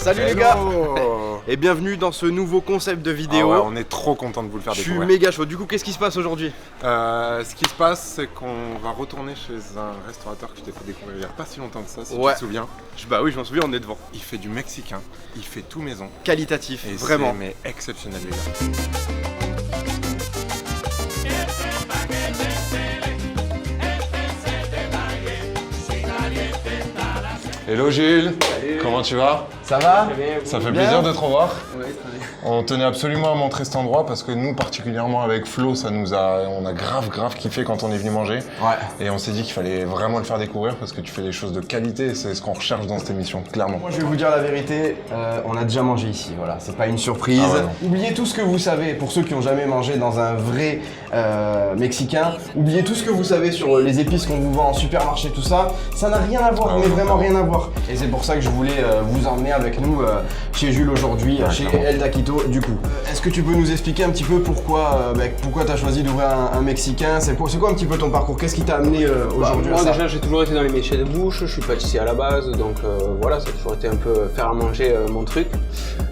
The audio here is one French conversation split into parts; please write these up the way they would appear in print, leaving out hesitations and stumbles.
Salut les gars et bienvenue dans ce nouveau concept de vidéo. Ah ouais, on est trop content de vous le faire découvrir. Je suis méga chaud. Du coup, qu'est-ce qui se passe aujourd'hui? Ce qui se passe, c'est qu'on va retourner chez un restaurateur que je t'ai fait découvrir il n'y a pas si longtemps que ça, si tu te souviens. Bah oui, je m'en souviens, on est devant. Il fait du mexicain, il fait tout maison. Qualitatif, et vraiment. Mais exceptionnel les gars. Hello Gilles. Salut. Comment tu vas? Ça va? Ça fait plaisir de te revoir. Oui, très bien. On tenait absolument à montrer cet endroit parce que nous, particulièrement avec Flo, on a grave kiffé quand on est venu manger. Ouais. Et on s'est dit qu'il fallait vraiment le faire découvrir parce que tu fais des choses de qualité et c'est ce qu'on recherche dans cette émission, clairement. Moi, je vais vous dire la vérité, on a déjà mangé ici, voilà, c'est pas une surprise. Ah ouais, oubliez tout ce que vous savez, pour ceux qui n'ont jamais mangé dans un vrai mexicain, oubliez tout ce que vous savez sur les épices qu'on vous vend en supermarché, tout ça, ça n'a rien à voir, mais vraiment rien à voir. Et c'est pour ça que je voulais vous emmener avec nous chez Jules aujourd'hui, chez El Taquito du coup. Est-ce que tu peux nous expliquer un petit peu pourquoi tu as choisi d'ouvrir un mexicain? C'est quoi un petit peu ton parcours? Qu'est-ce qui t'a amené aujourd'hui à Moi ça? déjà j'ai toujours été dans les métiers de bouche, je suis pâtissier à la base, donc voilà, ça a toujours été un peu faire à manger mon truc.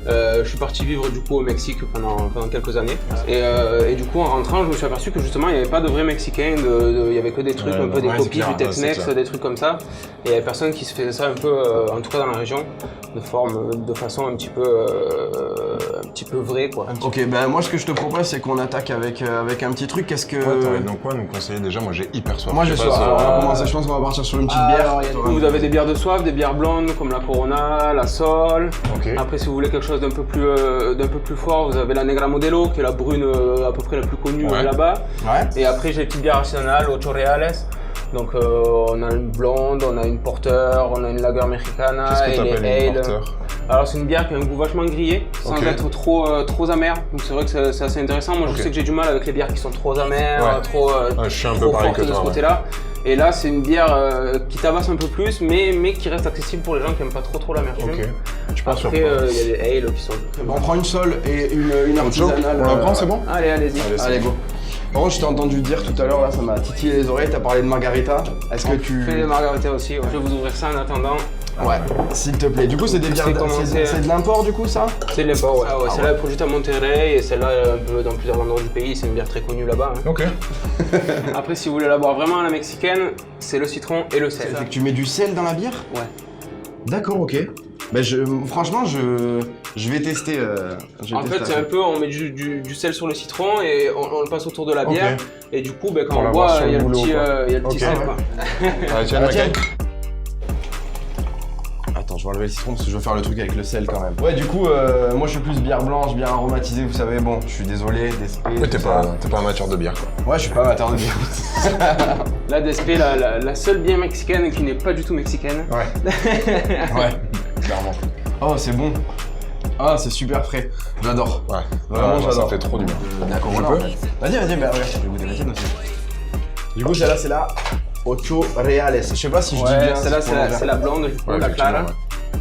Je suis parti vivre du coup au Mexique pendant quelques années et du coup en rentrant je me suis aperçu que justement il n'y avait pas de vrais Mexicains, il y avait que des trucs un peu des copies du Tex-Mex, des trucs comme ça, et il n'y avait personne qui se faisait ça un peu, en tout cas dans la région, de façon un petit peu vraie quoi. Ok, ben moi ce que je te propose c'est qu'on attaque avec un petit truc. Qu'est-ce que... Ouais, t'aurais donc quoi nous conseiller déjà? Moi j'ai hyper soif. Moi j'ai soif, on va commencer, je pense qu'on va partir sur une petite bière. Alors, vous avez des bières de soif, des bières blondes comme la Corona, la Sol. Ok. Après si vous voulez quelque chose d'un peu plus fort, vous avez la Negra Modelo qui est la brune à peu près la plus connue là-bas. Ouais. Et après j'ai les petites bières artisanales, 8 Reales. Donc on a une blonde, on a une porter, on a une lager mexicana Qu'est-ce que et t'appelles les une ale. porter? Alors c'est une bière qui a un goût vachement grillé, sans être trop amère. Donc c'est vrai que c'est assez intéressant. Moi je sais que j'ai du mal avec les bières qui sont trop amères, trop je suis un peu pareil fortes que de ce toi, côté-là. Et là c'est une bière qui tabasse un peu plus, mais qui reste accessible pour les gens qui aiment pas trop l'amertume. Ok. Tu pars sur Après quoi? il y a des ale qui sont très Bon, bons. on prend une Sol et une artisanale. On la prend, c'est bon? Allez-y. Allez go. Par contre je t'ai entendu dire tout à l'heure, là ça m'a titillé les oreilles, t'as parlé de margarita. Est-ce que tu... Fais des margaritas aussi, je vais vous ouvrir ça en attendant. Ouais, s'il te plaît. Du coup c'est des bières, c'est de l'import du coup ça? C'est de l'import, ouais. Celle-là est produite à Monterrey et celle-là un peu dans plusieurs endroits du pays, c'est une bière très connue là-bas. Ok. Après si vous voulez la boire vraiment à la mexicaine, c'est le citron et le sel. C'est que tu mets du sel dans la bière? Ouais. D'accord, ok. Ben franchement je vais tester. En fait c'est un peu, on met du sel sur le citron et on le passe autour de la bière. Et du coup quand on boit, il y a le petit sel quoi. Allez, tiens, Michael. Attends, je vais enlever le citron parce que je veux faire le truc avec le sel quand même. Ouais, du coup, moi je suis plus bière blanche, bière aromatisée, vous savez, bon, je suis désolé, DSP. Ouais, t'es pas amateur de bière quoi. Ouais, je suis pas amateur de bière. La DSP, la seule bière mexicaine qui n'est pas du tout mexicaine. Ouais. Ouais, clairement. Oh, c'est bon. Ah, c'est super frais. J'adore. Ouais. Vraiment, ça j'adore. fait trop du bien. D'accord, Je voilà, peux en fait. Vas-y, bah regarde, je vais goûter la tienne aussi. Du coup, celle-là, c'est la 8 Reales. Je sais pas si je dis bien. Celle-là, c'est la blonde, du coup, la clara.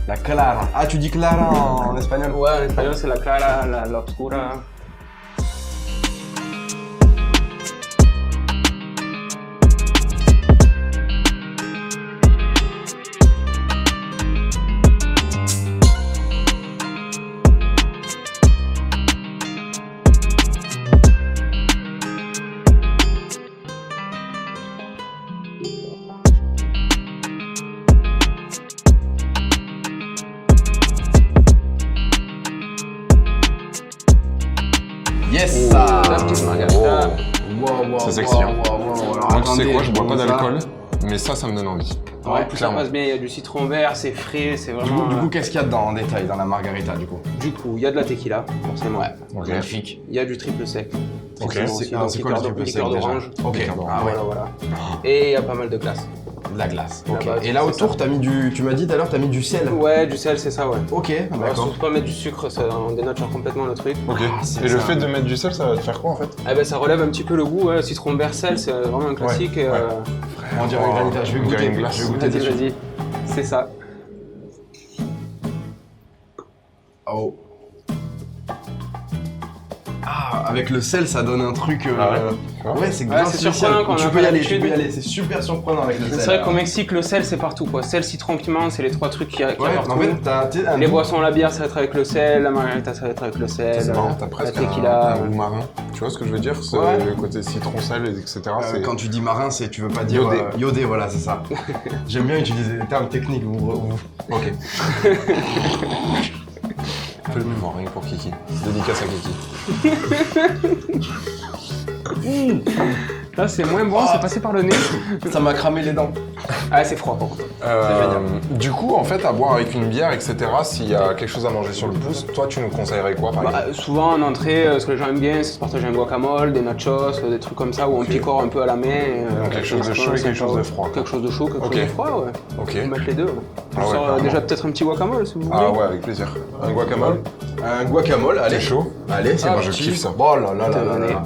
La clara. Ah, tu dis clara en espagnol? Ouais, en espagnol, c'est la clara, la oscura. Yes! La petite margarita. Wow, C'est sexy, hein. Moi, tu sais quoi, je bois pas ça. d'alcool, mais ça me donne envie. Ouais, ça clairement. passe bien, il y a du citron vert, c'est frais, c'est vraiment... Du coup, qu'est-ce qu'il y a dedans en détail dans la margarita du coup? Du coup, il y a de la tequila, forcément. Ouais. Ok. Magnifique. Il y a du triple sec. Ok. C'est quoi le triple sec liqueur déjà? d'orange. Ok. Ah ouais. Voilà. Et il y a pas mal de glace. De la glace. La Ok. base, Et là c'est autour, ça. t'as mis du. Tu m'as dit tout à l'heure, t'as mis du sel. Ouais, du sel, c'est ça, ouais. Ok, Alors, d'accord. surtout pas mettre du sucre, ça dénature complètement le truc. Ok. c'est Et le ça. fait de mettre du sel, ça va te faire quoi en fait? Eh ben, ça relève un petit peu le goût, ouais. Citron vert sel, c'est vraiment un classique. Ouais, et, ouais. On dirait une granita. Je vais On dirait goûter. une glace. Je vais goûter Vas-y, dessus. vas-y. C'est ça. Oh. Ah, avec le sel, ça donne un truc. Ah ouais, c'est bien c'est spécial. surprenant quand on Tu a peux pas y aller, l'habitude. c'est super surprenant avec le sel. C'est vrai qu'au Mexique, le sel, c'est partout, quoi. Sel, citron, piment, c'est les 3 trucs qu'il y a Ouais, partout. en fait, t'as un Les goût. boissons, la bière, ça va être avec le sel, la margarita, ça va être avec le sel, C'est marrant, t'as la presque tequila. un goût marin. Tu vois ce que je veux dire? C'est Ouais. le côté citron-sel, etc. c'est- Quand tu dis marin, c'est tu veux pas dire Iodé. iodé, voilà, c'est ça. J'aime bien utiliser les termes techniques. Ok. Fais le mouvement, rien que pour Kiki. Dédicace à Kiki. Là, c'est moins bon, c'est passé par le nez. Ça m'a cramé les dents. Ah, c'est froid, par contre. Du coup, en fait, à boire avec une bière, etc., s'il y a quelque chose à manger sur le pouce, toi, tu nous conseillerais quoi, par exemple? Souvent, en entrée, ce que les gens aiment bien, c'est se partager un guacamole, des nachos, des trucs comme ça, ou un picore un peu à la main. Donc, quelque chose de chaud et quelque chose de froid, quoi. Quelque chose de chaud, quelque Ok. chose de froid, ouais. Ok. On peut mettre les deux. Ouais. Je Ah ouais, sors carrément. déjà peut-être un petit guacamole, si vous voulez. Ah ouais, avec plaisir. Un guacamole? Un guacamole, allez. C'est chaud? Allez, c'est Ah, parti. je kiffe ça. Oh là là là là Allez. là.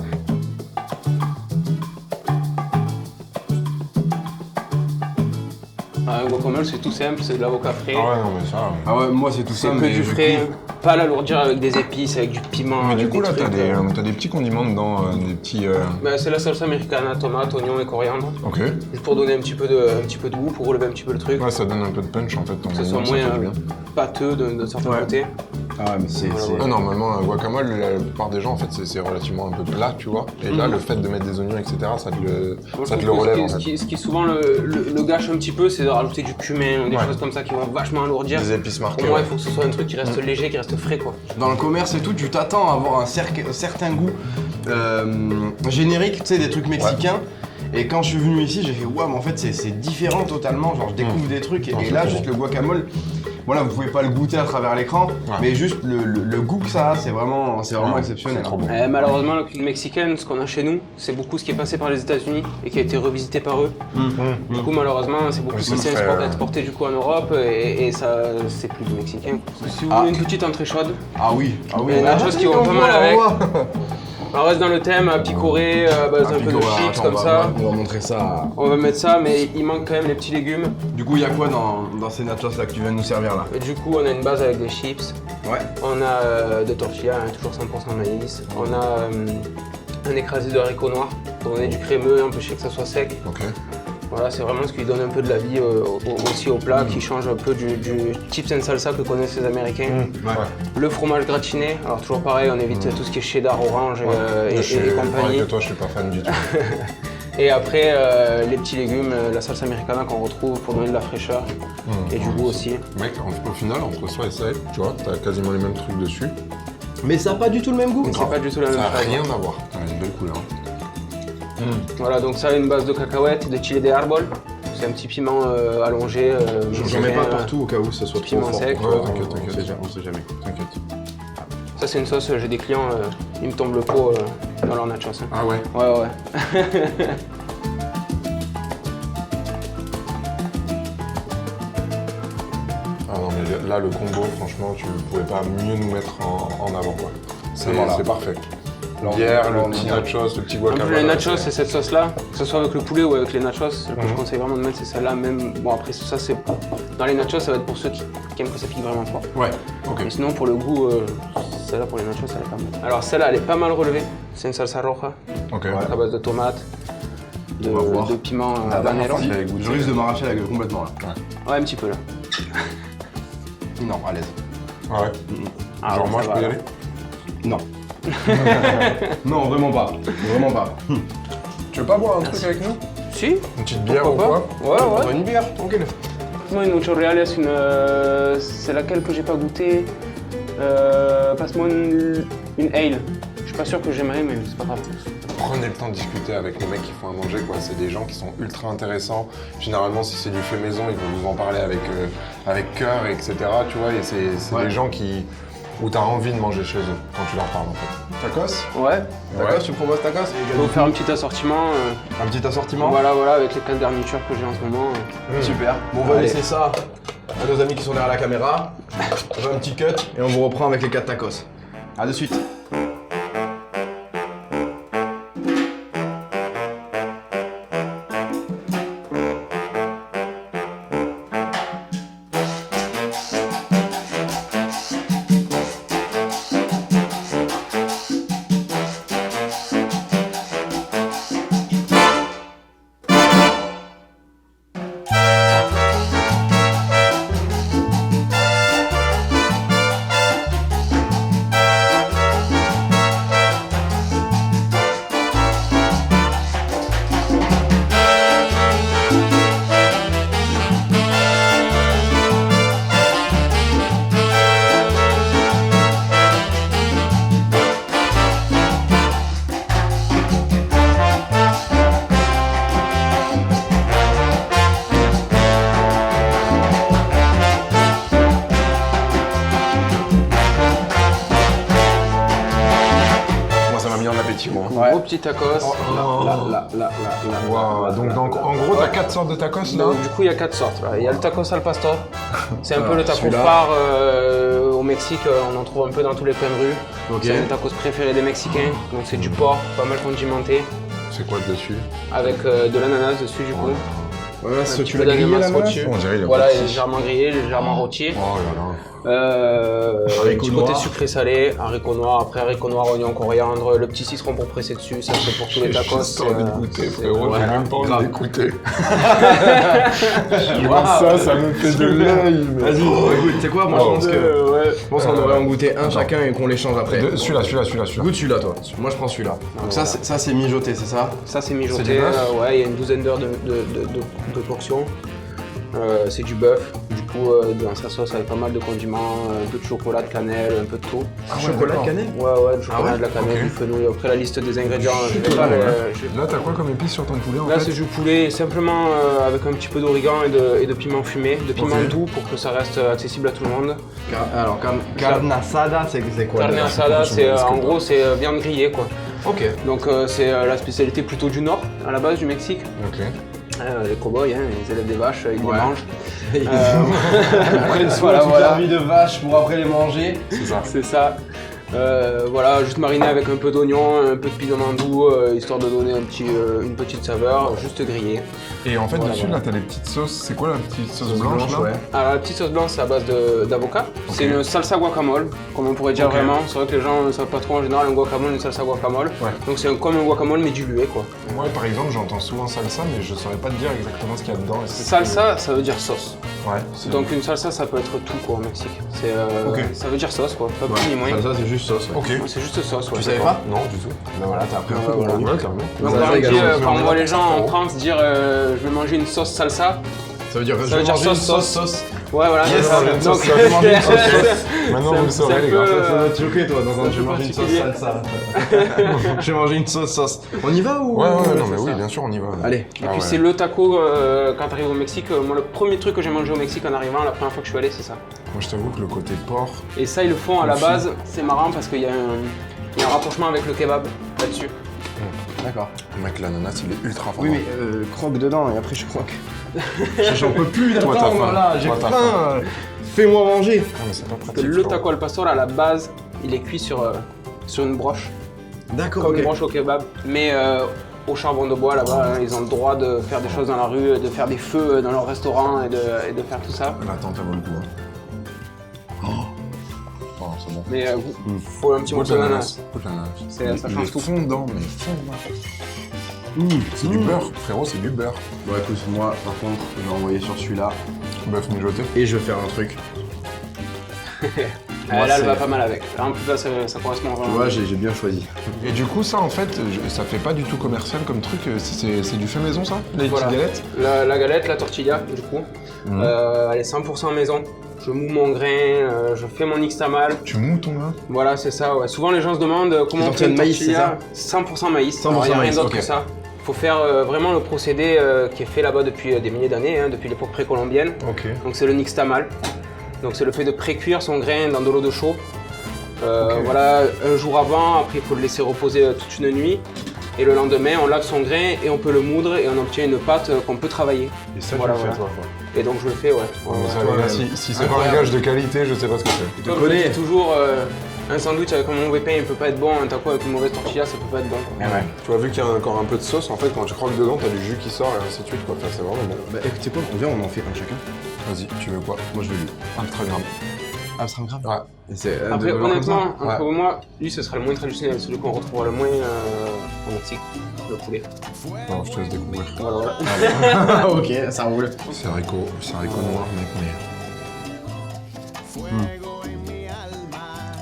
Un guacamole, c'est tout simple, c'est de l'avocat frais. Ah ouais, non, mais ça... Ah ouais, moi c'est tout C'est ça, que mais du je frais, kiffe. pas l'alourdir avec des épices, avec du piment. Mais du avec coup, des là, trucs, t'as des petits condiments dedans, des petits... Bah, c'est la salsa americana, tomate, oignon et coriandre. Ok. Juste pour donner un petit peu de goût, pour relever un petit peu le truc. Ouais, ça donne un peu de punch, en fait. Que ce soit moins pâteux de certains Ouais. côtés. Ah ouais, mais c'est. Ah, normalement, un guacamole, la plupart des gens, en fait, c'est relativement un peu plat, tu vois. Et là, le fait de mettre des oignons, etc., ça te Moi, je le trouve que relève, en ce fait. qui souvent le gâche un petit peu, c'est de rajouter du cumin, des Ouais. choses comme ça qui vont vachement alourdir. Des épices marquées. Pour moi, ouais. il faut que ce soit un truc qui reste léger, qui reste frais, quoi. Dans le commerce et tout, tu t'attends à avoir un certain goût générique, tu sais, des trucs mexicains. Et quand je suis venu ici, j'ai fait waouh, mais en fait c'est différent totalement. Genre je découvre des trucs et, Non, et c'est là trop juste bon. le guacamole, voilà, vous pouvez pas le goûter à travers l'écran, mais juste le goût que ça a, c'est vraiment Ouais, exceptionnel. c'est trop bon. Malheureusement, la cuisine mexicaine, ce qu'on a chez nous, c'est beaucoup ce qui est passé par les États-Unis et qui a été revisité par eux. Du coup, malheureusement, c'est beaucoup Oui, ce qui ça s'est serait, exporté du coup en Europe et ça, c'est plus du mexicain. Si vous Ah. voulez une petite entrée chaude, Ah oui, Les nachos qui vont pas mal avec. on reste dans le thème picoré, à base un peu de chips comme ça. On va montrer ça. On va mettre ça, mais il manque quand même les petits légumes. Du coup, il y a quoi dans ces nachos là que tu viens de nous servir là? Et du coup, on a une base avec des chips. Ouais. On a des tortillas, toujours 100% maïs. On a un écrasé de haricots noirs pour donner du crémeux, empêcher que ça soit sec. Ok. Voilà, c'est vraiment ce qui donne un peu de la vie aussi au plat, qui change un peu du chips and salsa que connaissent les Américains. Ouais. Le fromage gratiné, alors toujours pareil, on évite tout ce qui est cheddar, orange et Je suis pareil compagnie. que toi, je suis pas fan du tout. Et après, les petits légumes, la salsa americana qu'on retrouve pour donner de la fraîcheur et du goût aussi. Mec, au final, entre ça et ça, tu vois, t'as quasiment les mêmes trucs dessus. Mais ça a pas du tout le même goût. C'est pas du tout la même Ça a chose. rien à voir. T'as une belle couleur. Voilà, donc ça a une base de cacahuètes, de chili de árbol. C'est un petit piment allongé. J'en mets pas partout au cas où ça soit trop piment fort. sec. Ouais, t'inquiète, t'inquiète. On sait jamais. T'inquiète. Ça, c'est une sauce, j'ai des clients, ils me tombent le pot dans leur nachos. Hein. Ah ouais. Ouais. Ah non, mais là, le combo, franchement, tu pouvais pas mieux nous mettre en avant, quoi. Voilà. C'est parfait. Alors, Bière, alors, le petit on- nachos, le petit En guacamole. plus, les nachos, c'est cette sauce-là, que ce soit avec le poulet ou avec les nachos, ce que je conseille vraiment de mettre, c'est celle-là. Même, bon, après, ça, c'est. Dans les nachos, ça va être pour ceux qui aiment que ça pique vraiment fort. Ouais, ok. Mais sinon, pour le goût, celle-là, pour les nachos, elle est pas mal. Alors, celle-là, elle est pas mal relevée. C'est une salsa roja, Ok. à base de tomates, On va voir. de piment La dernière habanero. fois, je risque de m'arracher la gueule complètement là. Ouais, un petit peu là. Non, à l'aise. Ah ouais. Ah, Genre ouais, moi, ça je peux y va, aller? Non. Non, vraiment pas. Vraiment pas. Tu veux pas boire un truc avec nous? Si, Une petite bière ou pourquoi quoi? pas. On Ouais, prend une bière, tranquille. Passe-moi une Ocho Reales, c'est laquelle que j'ai pas goûté. Passe-moi une ale. Je suis pas sûr que j'aimerais, mais c'est pas grave. Prenez le temps de discuter avec les mecs qui font à manger, quoi. C'est des gens qui sont ultra intéressants. Généralement, si c'est du fait maison, ils vont vous en parler avec cœur, etc. Tu vois, et c'est Ouais. des gens où t'as envie de manger chez eux quand tu leur parles, en fait. Tacos? Ouais, Tacos, tu proposes tacos? je vais vous faire un petit assortiment. Un petit assortiment? Voilà, avec les 4 garnitures que j'ai en ce moment. Super. Bon, on va Allez. laisser ça à nos amis qui sont derrière la caméra. On fait un petit cut et on vous reprend avec les 4 tacos. A de suite. petit tacos. Là. Waouh, donc en gros, t'as 4 sortes de tacos là. Donc, du coup, il y a 4 sortes. Là. Il y a le tacos al pastor. C'est un peu le taco celui-là. phare au Mexique. On en trouve un peu dans tous les coins de rue. Ok. C'est un tacos préféré des Mexicains. Donc, c'est du porc, pas mal condimenté, C'est quoi dessus? avec de l'ananas dessus, du coup. Voilà, Un ce petit tu peu l'as grillé d'ananas là, au-dessus. On dirait il a Voilà, pas il de est légèrement grillé, légèrement rôti. Oh là là. Haricots Du côté noirs. sucré-salé, haricots noirs, après haricots noirs, oignons, coriandre, le petit citron pour presser dessus, ça c'est pour tous les tacos. J'ai envie de goûter, frérot, ouais, j'ai même pas envie grave. d'écouter. Waouh. Ça me fait de l'œil. Vas-y, écoute, tu sais quoi, moi je pense que. ouais. Je pense qu'on devrait en goûter un chacun et qu'on l'échange après. Celui-là. Goûte celui-là, toi. Moi je prends celui-là. Donc ça, c'est mijoté, c'est ça? Ça c'est C'est mijoté, du bœuf ouais, il y a une douzaine d'heures de portions. C'est du bœuf, du coup dans sa sauce avec pas mal de condiments, un peu de chocolat, de cannelle, un peu de tout. Chocolat de cannelle? Ouais, du chocolat, ouais de la cannelle, Ok. du fenouil. Après la liste des ingrédients, je vais pas Ouais. les- Là, t'as quoi comme épice sur ton poulet en Là fait? c'est du poulet simplement avec un petit peu d'origan et de piment fumé, de piment Ok. doux pour que ça reste accessible à tout le monde. Alors, carne asada, c'est quoi? Carne là asada, je c'est me risque en pas. gros c'est viande grillée quoi. Ok. Donc c'est la spécialité plutôt du nord, à la base du Mexique. Ok. Les cow-boys, hein, ils élèvent des vaches, ils Ouais. les mangent. Ils prennent soin toute leur vie de vache pour après les manger. C'est ça. C'est ça. Voilà, juste mariné avec un peu d'oignon, un peu de piment doux, histoire de donner une petite saveur, juste grillé. Et en fait, Voilà, dessus, voilà. là, t'as les petites sauces. C'est quoi la petite sauce blanche là? ouais. Alors la petite sauce blanche, c'est à base d'avocat. C'est une salsa guacamole, comme on pourrait dire Ok. vraiment. C'est vrai que les gens ne savent pas trop en général un guacamole, une salsa guacamole. Ouais. Donc c'est comme un guacamole mais dilué quoi. Moi, par exemple, j'entends souvent salsa, mais je saurais pas te dire exactement ce qu'il y a dedans. Est-ce que Salsa, ça veut dire sauce. Ouais. c'est- Donc une salsa, ça peut être tout quoi au Mexique. C'est Ok. Ça veut dire sauce quoi, pas plus ni moins. Ça, c'est juste sauce. Ouais. Ok. C'est juste sauce. Ouais. Tu savais pas? Non, du tout. Ben voilà, t'as appris un peu Ouais, pour voilà. nous. Ouais, clairement. Donc Ça, quand, on dit, également, quand on voit les gens en frérot. France dire je vais manger une sauce salsa, Ça veut dire Ça veut dire sauce. ouais voilà, Yes, c'est ça. ça va être Donc, sauce, ça va manger une sauce, sauce. Maintenant, c'est vous un- le saurez, c'est un les peu, gars. Ça va te choquer toi, dans c'est un un je peu mange une sauce particulier. salsa. Je vais manger une sauce. On y va ou? Ouais, non, c'est mais oui, ça. bien sûr, on y va. Allez. Et Ah puis ouais. c'est le taco quand t'arrives au Mexique. Moi le premier truc que j'ai mangé au Mexique en arrivant, la première fois que je suis allé, c'est ça. Moi, je t'avoue que le côté porc. Et ça ils le font à la Le base, c'est marrant parce qu'il y a un rapprochement avec le kebab là-dessus. D'accord. Mec, l'ananas, il est ultra fort. Oui, mais croque dedans et après je croque. J'en peux plus Toi, t'as d'attendre faim. là, j'ai Toi, t'as faim. Fais-moi manger. Ah, mais c'est pas Parce pratique. que le frérot. taco al pastor à la base, il est cuit sur une broche, D'accord, comme ok. une broche au kebab. Mais au charbon de bois là-bas, hein, ils ont le droit de faire des choses dans la rue, de faire des feux dans leur restaurant et de faire tout ça. Attends, ça vaut le coup. Hein. Oh, c'est bon. Mais faut un petit morceau d'ananas. Goûte l'ananas. Ça Il change est tout. fondant, mais fondant. C'est du beurre, frérot, c'est du beurre. Bon écoute, moi par contre, je vais envoyer sur celui-là Bœuf mijoté. et je vais faire un truc. Là, elle c'est- va pas mal avec. Là, en plus, là, ça correspond Tu vraiment. vois, j'ai bien choisi. Et du coup, ça, en fait, ça fait pas du tout commercial comme truc. C'est du fait maison, ça? Les Voilà. petites galettes? La galette, la tortilla, du coup, Mhm. elle est 100% maison. Je moue mon grain, je fais mon nixtamal. Tu mous ton grain? Voilà, c'est ça. Ouais. Souvent, les gens se demandent comment on tortillas fait une de maïs, tortilla. 100% maïs. 100% Alors, il n'y a rien maïs, d'autre ok. que ça. Il faut faire vraiment le procédé qui est fait là-bas depuis des milliers d'années, hein, depuis l'époque précolombienne. Ok. Donc c'est le nixtamal. Donc c'est le fait de pré-cuire son grain dans de l'eau de chaud. Ok. Voilà, un jour avant, après il faut le laisser reposer toute une nuit. Et le lendemain, on lave son grain et on peut le moudre et on obtient une pâte qu'on peut travailler. Et ça, Voilà, tu le fais, voilà. toi, quoi. Et donc je le fais, ouais. Bon, ça, toi, les gars, ouais. si c'est pas un Incroyable. gage de qualité, je sais pas ce que c'est. Comme je connais. dis toujours, un sandwich avec un mauvais pain, il peut pas être bon. Un taco avec une mauvaise tortilla, ça peut pas être bon. Tu vois, vu qu'il y a encore un peu de sauce, en fait, quand tu croques dedans, t'as du jus qui sort et ainsi de suite, quoi. Enfin, c'est vraiment bon. Bah écoutez quoi, on vient, on en fait un chacun. Vas-y, tu veux quoi? Moi je veux lui. Un très grave. Ah, c'est grave. Ouais. Et c'est Après, honnêtement, Ouais. entre moi, lui ce sera le moins traditionnel, celui qu'on retrouvera le moins au Mexique, le poulet. Non, je te laisse découvrir. Voilà, voilà. ok, ça roule. C'est haricot noir, mec, mais.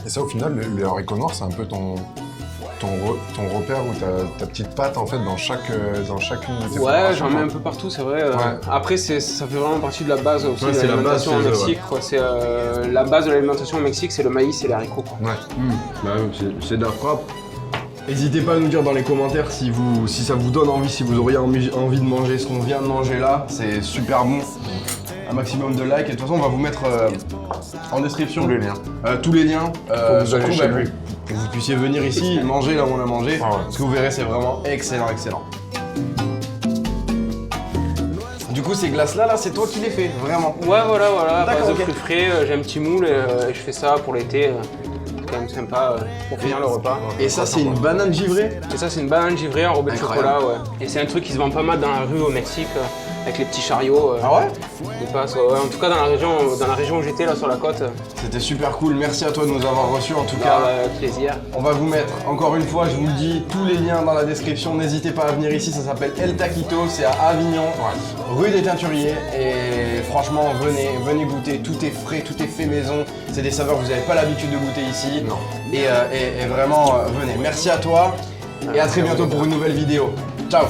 Et ça, au final, le haricot noir, c'est un peu ton repère ou ta petite pâte en fait dans chacune de tes Ouais, préparations, j'en mets quoi. un peu partout, c'est vrai. Ouais. Après, ça fait vraiment partie de la base aussi Ouais, de c'est la base l'alimentation au chez eux, Mexique. Quoi. C'est la base de l'alimentation au Mexique, c'est le maïs et les haricots. Quoi. Ouais. Bah c'est de la frappe. N'hésitez pas à nous dire dans les commentaires si ça vous donne envie, si vous auriez envie de manger ce qu'on vient de manger là. C'est super bon. Un maximum de likes. Et de toute façon, on va vous mettre en description Tous les liens. tous les liens. Pour que vous surtout, alliez chez bah, lui. que vous puissiez venir ici, manger là où on a mangé. Ah ouais. Parce que vous verrez, c'est vraiment excellent, excellent. Du coup, ces glaces-là, c'est toi qui les fais, vraiment. Ouais, voilà, D'accord, base de ok. fruits frais, j'ai un petit moule et je fais ça pour l'été. C'est quand même sympa pour finir le repas. Et ça, c'est une banane givrée. Et ça, c'est une banane givrée enrobée de Incroyable. chocolat, ouais. Et c'est un truc qui se vend pas mal dans la rue au Mexique, avec les petits chariots. Ah ouais? Ils passent, ouais. En tout cas, dans la région où j'étais, là, sur la côte. C'était super cool, merci à toi de nous avoir reçus en tout Bah, cas. plaisir. On va vous mettre, encore une fois, je vous le dis, tous les liens dans la description. N'hésitez pas à venir ici, ça s'appelle El Taquito, c'est à Avignon, rue des Teinturiers. Et franchement, venez goûter, tout est frais, tout est fait maison. C'est des saveurs que vous n'avez pas l'habitude de goûter ici. Non. Et vraiment, venez. Merci à toi et à très bientôt pour une nouvelle vidéo. Ciao!